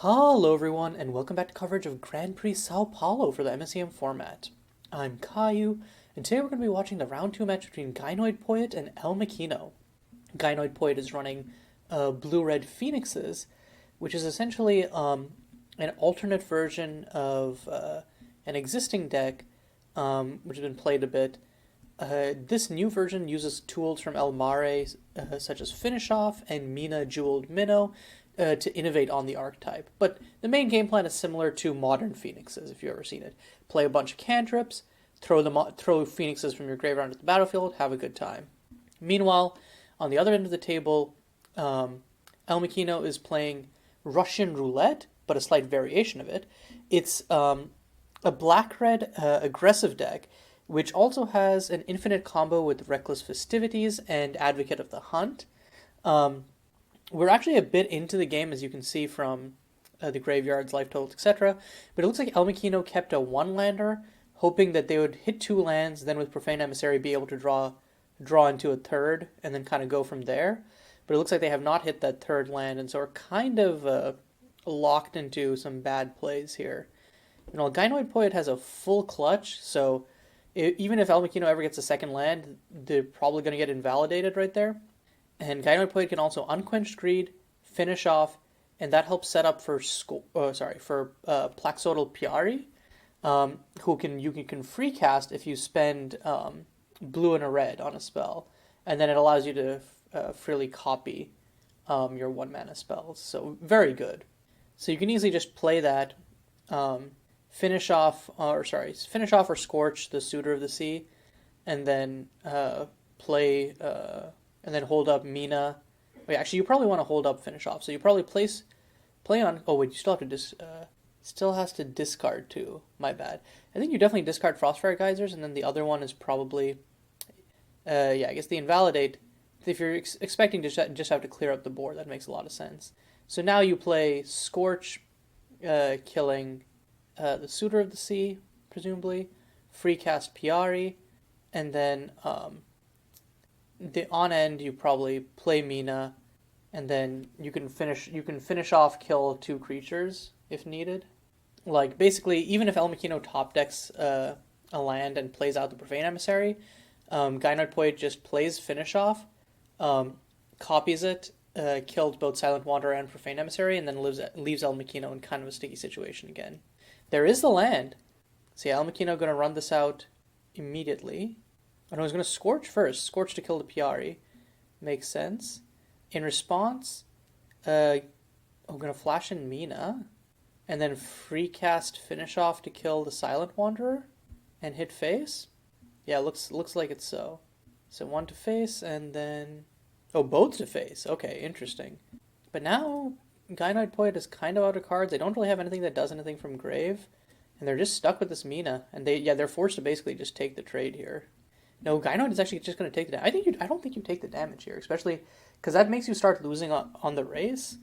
Hello everyone, and welcome back to coverage of Grand Prix Sao Paulo for the MSEM format. I'm Caillou, and today we're going to be watching the round 2 match between Gynoidpoet and Elmikkino. Gynoidpoet is running Blue-Red Phoenixes, which is essentially an alternate version of an existing deck, which has been played a bit. This new version uses tools from El Mare, such as Finish Off and Mina Jeweled Minnow, to innovate on the archetype. But the main game plan is similar to modern Phoenixes, if you've ever seen it. Play a bunch of cantrips, throw Phoenixes from your graveyard into the battlefield, have a good time. Meanwhile, on the other end of the table, Elmikkino is playing Russian Roulette, but a slight variation of it. It's a black-red aggressive deck, which also has an infinite combo with Reckless Festivities and Advocate of the Hunt. We're actually a bit into the game, as you can see from the graveyards, life totals, etc. But it looks like Elmikkino kept a one-lander, hoping that they would hit 2 lands, then with Profane Emissary be able to draw into a third, and then kind of go from there. But it looks like they have not hit that third land, and so are kind of locked into some bad plays here. Gynoidpoet has a full clutch, so even if Elmikkino ever gets a second land, they're probably going to get invalidated right there. And Gynoidpoet can also Unquenched Greed, Finish Off, and that helps set up for Plaxodal Piari, you can free cast if you spend blue and a red on a spell, and then it allows you to freely copy your 1-mana spells. So very good. So you can easily just play that, finish off or Scorch the Suitor of the Sea, and then play. And then hold up Mina. Wait, actually, you probably want to hold up Finish Off. So you probably play on. Oh wait, you still have to still has to discard too. My bad. I think you definitely discard Frostfire Geysers, and then the other one is probably, yeah, I guess the Invalidate. If you're expecting to just have to clear up the board, that makes a lot of sense. So now you play Scorch, killing the Suitor of the Sea, presumably, free cast Piari, and then on end you probably play Mina, and then you can finish off, kill 2 creatures if needed. Like basically, even if Elmikkino top decks a land and plays out the Profane Emissary, Gynoidpoet just plays Finish Off, copies it, kills both Silent Wanderer and Profane Emissary, and then leaves Elmikkino in kind of a sticky situation again. There is the land. So yeah, Elmikkino going to run this out immediately. Oh no, he's going to Scorch first. Scorch to kill the Piari. Makes sense. In response, I'm going to flash in Mina, and then free cast Finish Off to kill the Silent Wanderer, and hit face. Yeah, looks like it's so. So 1 to face, and then... Oh, both to face. Okay, interesting. But now, Gynoidpoet is kind of out of cards. They don't really have anything that does anything from grave, and they're just stuck with this Mina, and they're forced to basically just take the trade here. No, Gynoid is actually just going to take the damage. I don't think you take the damage here, especially because that makes you start losing on the race,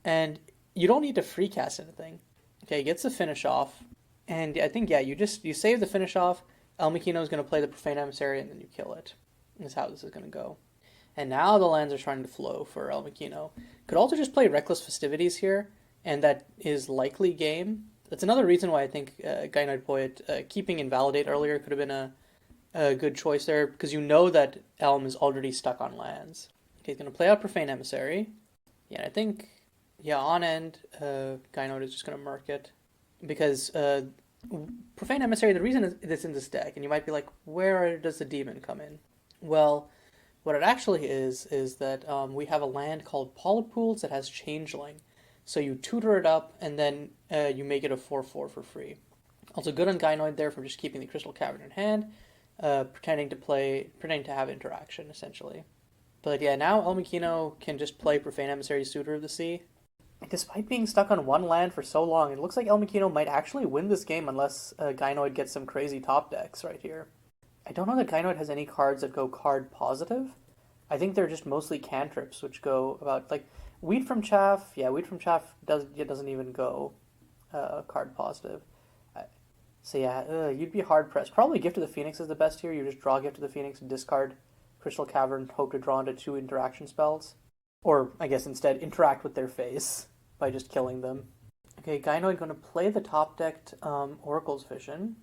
and you don't need to free cast anything. Okay, gets the Finish Off, and I think, yeah, you save the Finish Off. Elmikkino is going to play the Profane Emissary, and then you kill it. That's how this is going to go. And now the lands are starting to flow for Elmikkino. Could also just play Reckless Festivities here, and that is likely game. That's another reason why I think Gynoidpoet keeping Invalidate earlier could have been a good choice there, because you know that Elm is already stuck on lands. Okay, he's going to play out Profane Emissary. Yeah, I think, yeah, on end, Gynoid is just going to murk it. Because Profane Emissary, the reason it's in this deck, and you might be like, where does the demon come in? Well, what it actually is that we have a land called Polypools that has Changeling. So you tutor it up, and then you make it a 4/4 for free. Also good on Gynoid there for just keeping the Crystal Cavern in hand. Pretending to have interaction, essentially. But yeah, now Elmikkino can just play Profane Emissary Suitor of the Sea. Despite being stuck on one land for so long, it looks like Elmikkino might actually win this game unless Gynoid gets some crazy top decks right here. I don't know that Gynoid has any cards that go card positive. I think they're just mostly cantrips, which go about, like, Wheat from Chaff. Yeah, Wheat from Chaff doesn't even go card positive. So yeah, you'd be hard-pressed. Probably Gift of the Phoenix is the best here. You just draw Gift of the Phoenix, discard Crystal Cavern, hope to draw into 2 interaction spells. Or, I guess instead, interact with their face by just killing them. Okay, Gynoid going to play the top decked Oracle's Vision.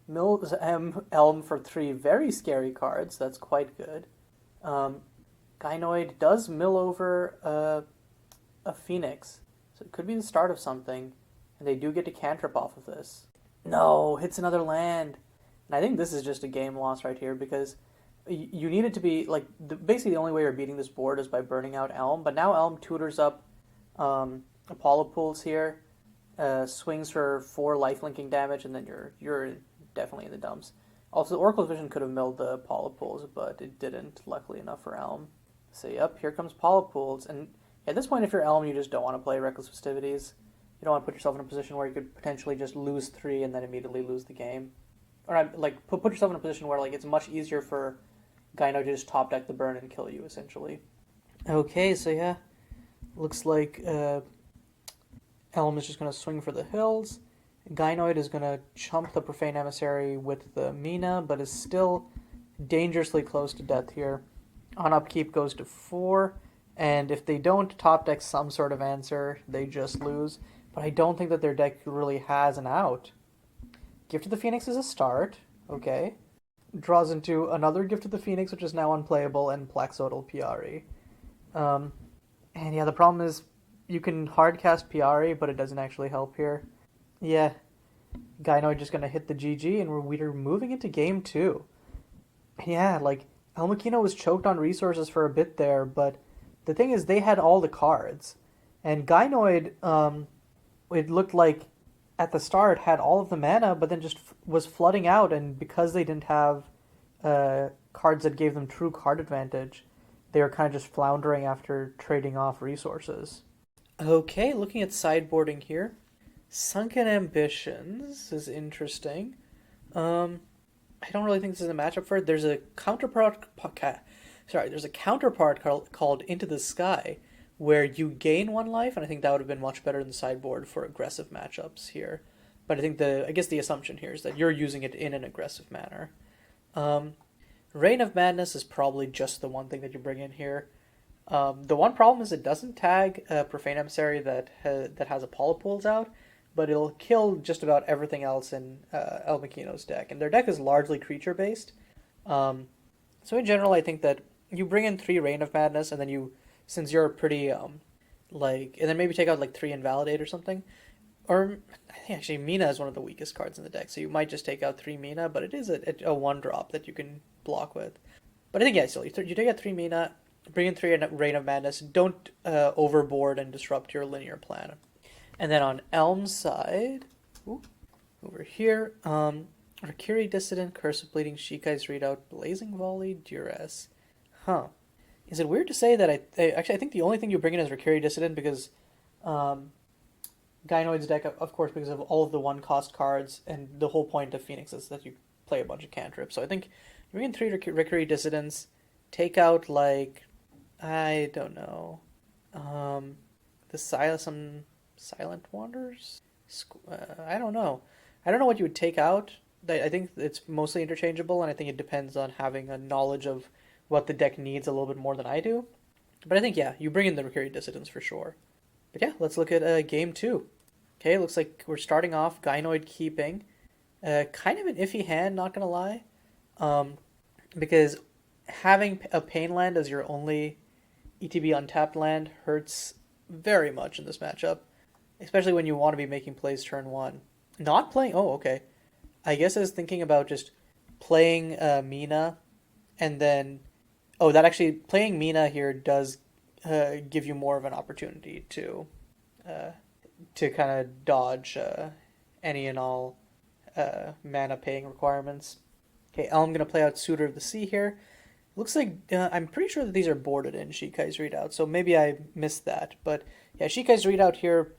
Mills Elm for 3 very scary cards. That's quite good. Gynoid does mill over a Phoenix, so it could be the start of something, and they do get to cantrip off of this. No, hits another land, and I think this is just a game loss right here because you need it to be like basically the only way you're beating this board is by burning out Elm, but now Elm tutors up Apollo Pools here, swings for 4 lifelinking damage, and then you're definitely in the dumps. Also, the Oracle's Vision could have milled the Polypools, but it didn't, luckily enough for Elm. So, yep, here comes Polypools. And at this point, if you're Elm, you just don't want to play Reckless Festivities. You don't want to put yourself in a position where you could potentially just lose 3 and then immediately lose the game. Or, like, put yourself in a position where, like, it's much easier for Gyno to just top deck the burn and kill you, essentially. Okay, so yeah, looks like Elm is just going to swing for the hills. Gynoid is going to chump the Profane Emissary with the Mina, but is still dangerously close to death here. On upkeep goes to 4, and if they don't top deck some sort of answer, they just lose. But I don't think that their deck really has an out. Gift of the Phoenix is a start, okay. Draws into another Gift of the Phoenix, which is now unplayable, and Plaxodal Piari. And yeah, the problem is you can hardcast Piari, but it doesn't actually help here. Yeah, Gynoid just going to hit the GG, and we're moving into game 2. Yeah, like, Elmikkino was choked on resources for a bit there, but the thing is they had all the cards. And Gynoid, it looked like at the start had all of the mana, but then just was flooding out, and because they didn't have cards that gave them true card advantage, they were kind of just floundering after trading off resources. Okay, looking at sideboarding here. Sunken Ambitions is interesting. I don't really think this is a matchup for it. There's a counterpart called Into the Sky, where you gain 1 life, and I think that would have been much better than sideboard for aggressive matchups here. But I guess the assumption here is that you're using it in an aggressive manner. Reign of Madness is probably just the one thing that you bring in here. The one problem is it doesn't tag a Profane Emissary that has a Polypools out, but it'll kill just about everything else in Elmikkino's deck. And their deck is largely creature-based. So in general, I think that you bring in 3 Reign of Madness, and then since you're pretty, and then maybe take out, 3 Invalidate or something. Or, I think actually Mina is one of the weakest cards in the deck, so you might just take out 3 Mina, but it is a 1-drop that you can block with. But I think, yeah, still, you take out 3 Mina, bring in 3 Reign of Madness, don't overboard and disrupt your linear plan. And then on Elm's side, over here, Rakiri Dissident, Curse of Bleeding, Shikai's Readout, Blazing Volley, Duress. Huh. Is it weird to say that I think the only thing you bring in is Rakiri Dissident because Gynoid's deck, of course, because of all of the 1-cost cards, and the whole point of Phoenix is that you play a bunch of cantrips. So I think you bring in 3 Rakiri Dissidents, take out, I don't know, some Silent Wanderers? I don't know. I don't know what you would take out. I think it's mostly interchangeable, and I think it depends on having a knowledge of what the deck needs a little bit more than I do. But I think, yeah, you bring in the Rakiri Dissidents for sure. But yeah, let's look at game 2. Okay, looks like we're starting off Gynoid keeping. Kind of an iffy hand, not gonna lie. Because having a Pain land as your only ETB untapped land hurts very much in this matchup. Especially when you want to be making plays turn 1. Not playing... Oh, okay. I guess I was thinking about just playing Mina and then... Oh, that actually... Playing Mina here does give you more of an opportunity to kind of dodge any and all mana paying requirements. Okay, Elm going to play out Suitor of the Sea here. Looks like... I'm pretty sure that these are boarded in Shikai's Readout, so maybe I missed that. But yeah, Shikai's Readout here...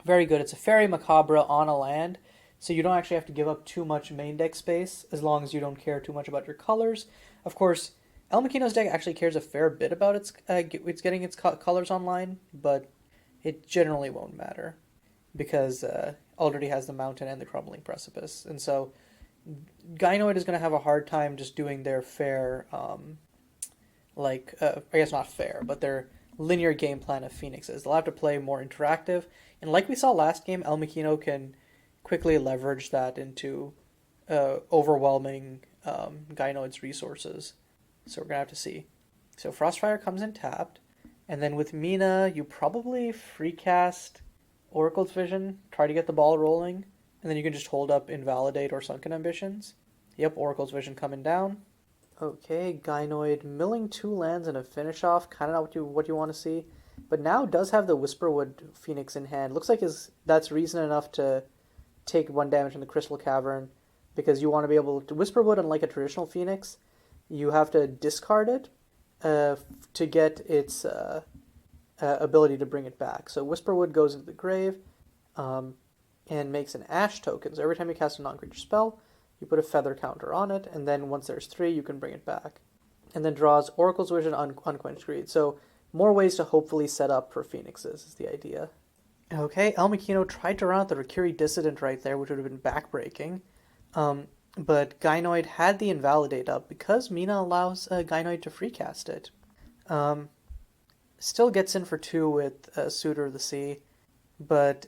Very good. It's a Fairy Macabre on a land, so you don't actually have to give up too much main deck space as long as you don't care too much about your colors. Of course, Elmikkino's deck actually cares a fair bit about it's getting its colors online, but it generally won't matter because already has the Mountain and the Crumbling Precipice, and so Gynoid is going to have a hard time just doing their fair, I guess not fair, but their linear game plan of Phoenixes. They'll have to play more interactive, and like we saw last game, Elmikkino can quickly leverage that into overwhelming Gynoid's resources. So we're gonna have to see. So Frostfire comes in tapped, and then with Mina, you probably free cast Oracle's Vision, try to get the ball rolling, and then you can just hold up Invalidate or Sunken Ambitions. Yep, Oracle's Vision coming down. Okay, Gynoid milling 2 lands and a finish off, kind of what you want to see, but now does have the Whisperwood Phoenix in hand. Looks like that's reason enough to take 1 damage in the Crystal Cavern, because you want to be able to Whisperwood, unlike a traditional Phoenix, you have to discard it to get its ability to bring it back. So Whisperwood goes into the grave and makes an Ash token. So every time you cast a non-creature spell, you put a feather counter on it, and then once there's 3, you can bring it back. And then draws Oracle's Vision, Unquenched Greed. So more ways to hopefully set up for Phoenixes is the idea. Okay, Elmikkino tried to run out the Rikiri Dissident right there, which would have been backbreaking. But Gynoid had the Invalidate up because Mina allows Gynoid to freecast it. Still gets in for 2 with Suitor of the Sea, but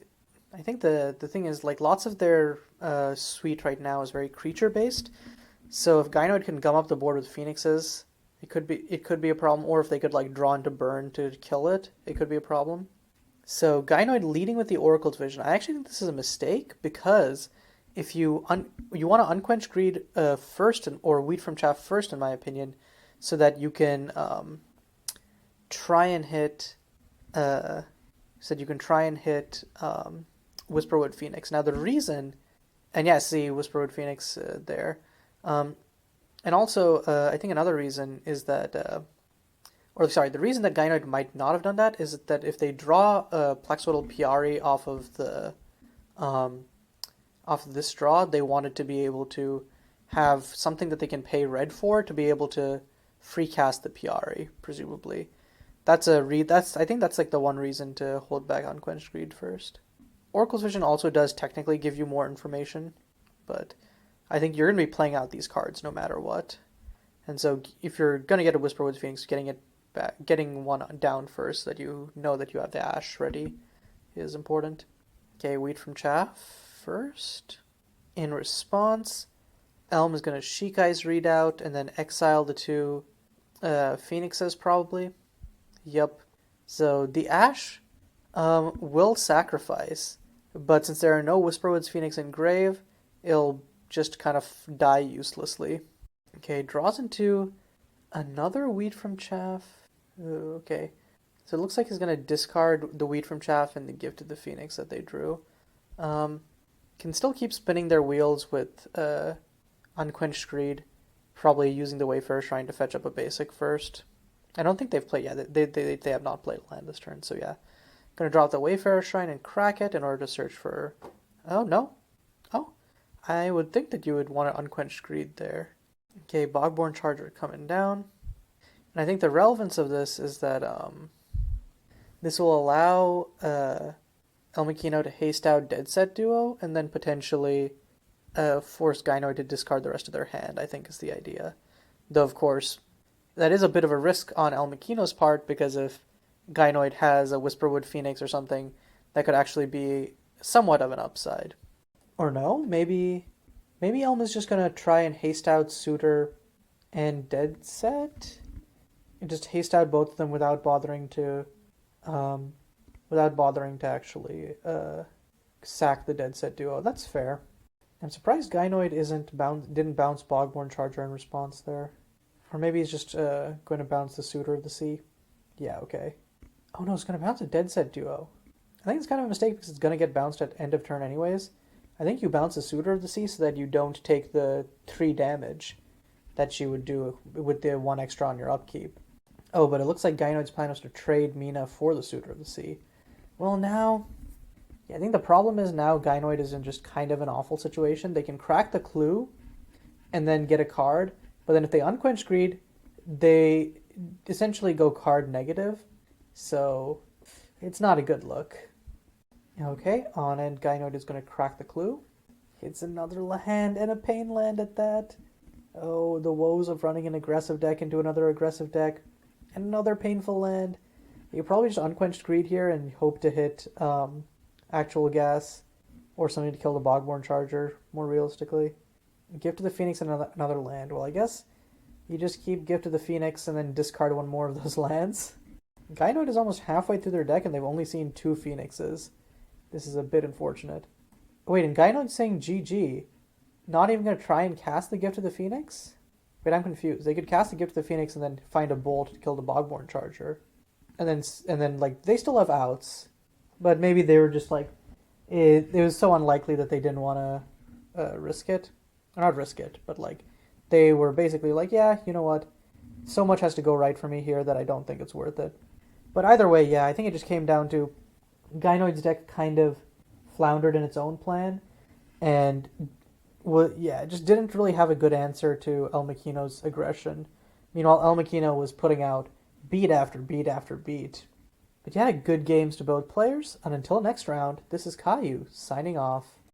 I think the thing is, like, lots of their suite right now is very creature based. So if Gynoid can gum up the board with Phoenixes, it could be a problem. Or if they could like draw into burn to kill it, it could be a problem. So Gynoid leading with the Oracle's Vision. I actually think this is a mistake, because if you want to Unquenched Greed first, or Wheat from Chaff first, in my opinion, so that you can try and hit Whisperwood Phoenix. Now the reason, and yeah, see Whisperwood Phoenix there, and also I think another reason is that, the reason that Gynoid might not have done that is that if they draw Plexodal Piari off of this draw, they wanted to be able to have something that they can pay red for to be able to free cast the Piari, presumably. I think that's like the one reason to hold back Unquenched Greed first. Oracle's Vision also does technically give you more information, but I think you're going to be playing out these cards no matter what. And so if you're going to get a Whisperwood Phoenix, getting one down first, that you know that you have the Ash ready, is important. Okay, Wheat from Chaff first. In response, Elm is going to Sheik Eyes Readout and then exile the 2 Phoenixes probably. Yep. So the Ash will sacrifice, but since there are no Whisperwood's Phoenix in grave, it'll just kind of die uselessly. Okay, draws into another Wheat from Chaff. Okay. So it looks like he's going to discard the Wheat from Chaff and the Gift of the Phoenix that they drew. Can still keep spinning their wheels with Unquenched Greed, probably using the Wayfarer Shrine to fetch up a basic first. I don't think they've played, they have not played land this turn, so yeah. Gonna drop the Wayfarer Shrine and crack it in order to search for... Oh, no. Oh, I would think that you would want to Unquenched Greed there. Okay, Bogborn Charger coming down. And I think the relevance of this is that this will allow Elmikkino to haste out Dead Set Duo, and then potentially force Gynoid to discard the rest of their hand, I think is the idea. Though, of course, that is a bit of a risk on Elmikkino's part, because if Gynoid has a Whisperwood Phoenix or something, that could actually be somewhat of an upside. Or no, maybe Elm is just going to try and haste out Suitor and Dead Set? And just haste out both of them without bothering to actually sack the Dead Set Duo. That's fair. I'm surprised Gynoid didn't bounce Bogborn Charger in response there. Or maybe he's just going to bounce the Suitor of the Sea. Yeah, okay. Oh no, it's going to bounce a Dead Set Duo. I think it's kind of a mistake because it's going to get bounced at end of turn anyways. I think you bounce the Suitor of the Sea so that you don't take the 3 damage that you would do with the 1 extra on your upkeep. Oh, but it looks like Gynoid's plan was to trade Mina for the Suitor of the Sea. Well, now... Yeah, I think the problem is now Gynoid is in just kind of an awful situation. They can crack the clue and then get a card, but then if they Unquenched Greed, they essentially go card negative. So it's not a good look. Okay, on end Gynoid is going to crack the clue. It's another land and a pain land at that. Oh, the woes of running an aggressive deck into another aggressive deck. And another painful land. You probably just Unquenched Greed here and hope to hit Actual Gas or something to kill the Bogborn Charger, more realistically. Gift of the Phoenix and another land. Well, I guess you just keep Gift of the Phoenix and then discard one more of those lands. Gynoid is almost halfway through their deck and they've only seen 2 Phoenixes. This is a bit unfortunate. Wait, and Gynoid's saying GG. Not even going to try and cast the Gift of the Phoenix? Wait, I'm confused. They could cast the Gift of the Phoenix and then find a bolt to kill the Bogborn Charger. And then like, they still have outs. But maybe they were just like, it was so unlikely that they didn't want to risk it. Or not risk it, but like, they were basically like, yeah, you know what? So much has to go right for me here that I don't think it's worth it. But either way, yeah, I think it just came down to Gynoid's deck kind of floundered in its own plan. And, well, yeah, it just didn't really have a good answer to Elmikkino's aggression. Meanwhile, Elmikkino was putting out beat after beat after beat. But yeah, good games to both players. And until next round, this is Caillou, signing off.